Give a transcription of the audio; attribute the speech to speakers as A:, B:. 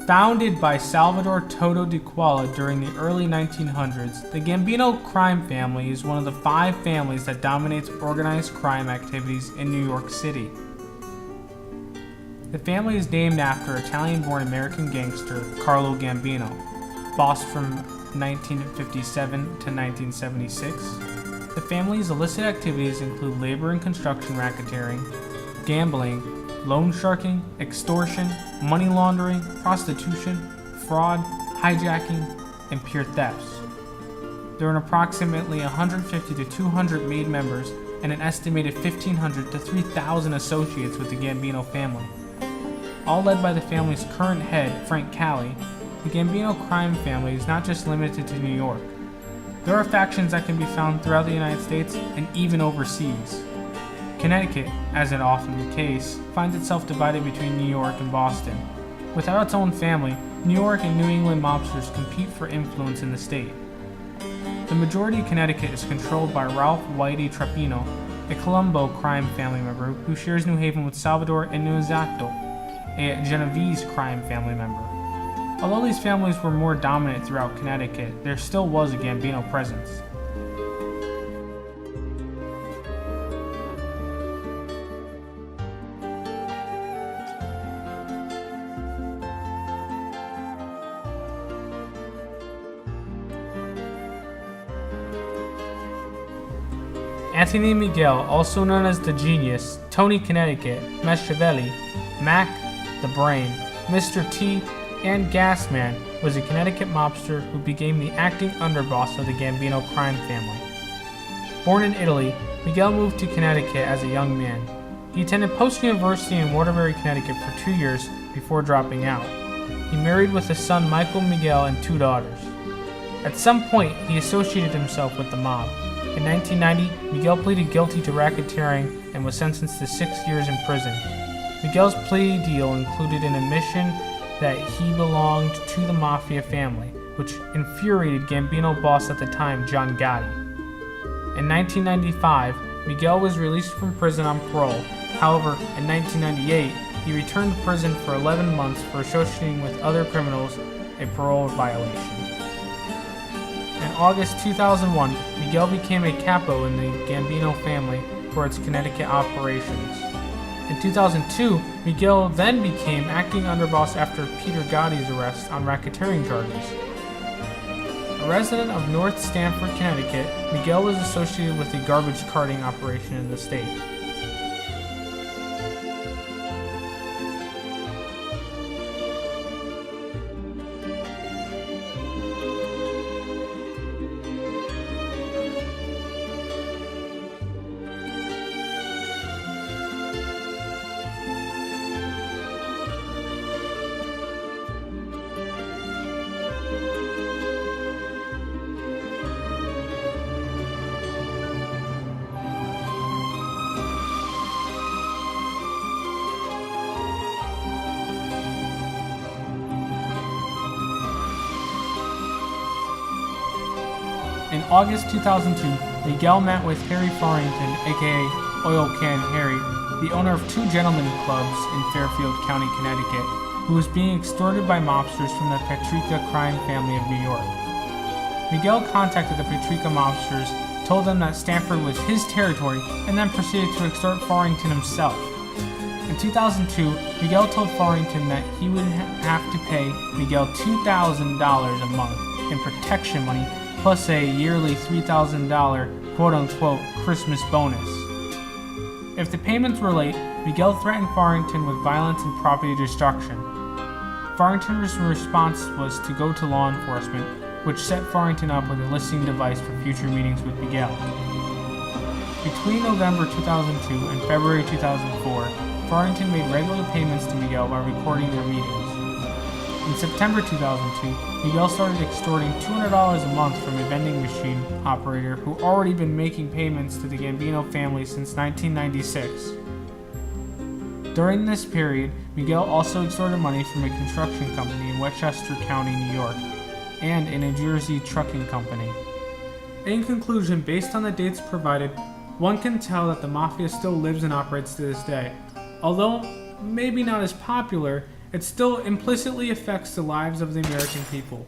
A: Founded by Salvador Toto de Cuala during the early 1900s, the Gambino crime family is one of the 5 families that dominates organized crime activities in New York City. The family is named after Italian-born American gangster Carlo Gambino, boss from 1957 to 1976. The family's illicit activities include labor and construction racketeering, gambling, loan sharking, extortion, money laundering, prostitution, fraud, hijacking, and pure thefts. There are approximately 150 to 200 made members and an estimated 1,500 to 3,000 associates with the Gambino family. All led by the family's current head, Frank Cali, the Gambino crime family is not just limited to New York. There are factions that can be found throughout the United States and even overseas. Connecticut, as is often the case, finds itself divided between New York and Boston. Without its own family, New York and New England mobsters compete for influence in the state. The majority of Connecticut is controlled by Ralph Whitey Trapino, a Colombo crime family member who shares New Haven with Salvador and Nuezato, a Genovese crime family member. Although these families were more dominant throughout Connecticut, there still was a Gambino presence. Anthony Miguel, also known as the Genius, Tony Connecticut, Machiavelli, Mac, the Brain, Mr. T, and Gasman, was a Connecticut mobster who became the acting underboss of the Gambino crime family. Born in Italy, Miguel moved to Connecticut as a young man. He attended post-university in Waterbury, Connecticut for 2 years before dropping out. He married with a son, Michael Miguel, and 2 daughters. At some point, he associated himself with the mob. In 1990, Miguel pleaded guilty to racketeering and was sentenced to 6 years in prison. Miguel's plea deal included an admission that he belonged to the Mafia family, which infuriated Gambino boss at the time, John Gotti. In 1995, Miguel was released from prison on parole. However, in 1998, he returned to prison for 11 months for associating with other criminals, a parole violation. In August 2001, Miguel became a capo in the Gambino family for its Connecticut operations. In 2002, Miguel then became acting underboss after Peter Gotti's arrest on racketeering charges. A resident of North Stamford, Connecticut, Miguel was associated with the garbage carting operation in the state. In August 2002, Miguel met with Harry Farrington, aka Oil Can Harry, the owner of 2 gentlemen clubs in Fairfield County, Connecticut, who was being extorted by mobsters from the Petrica crime family of New York. Miguel contacted the Petrica mobsters, told them that Stamford was his territory, and then proceeded to extort Farrington himself. In 2002, Miguel told Farrington that he would have to pay Miguel $2,000 a month in protection money plus a yearly $3,000 quote-unquote Christmas bonus. If the payments were late, Miguel threatened Farrington with violence and property destruction. Farrington's response was to go to law enforcement, which set Farrington up with a listening device for future meetings with Miguel. Between November 2002 and February 2004, Farrington made regular payments to Miguel by recording their meetings. In September 2002, Miguel started extorting $200 a month from a vending machine operator who already been making payments to the Gambino family since 1996. During this period, Miguel also extorted money from a construction company in Westchester County, New York, and a New Jersey trucking company. In conclusion, based on the dates provided, one can tell that the Mafia still lives and operates to this day. Although maybe not as popular it still implicitly affects the lives of the American people.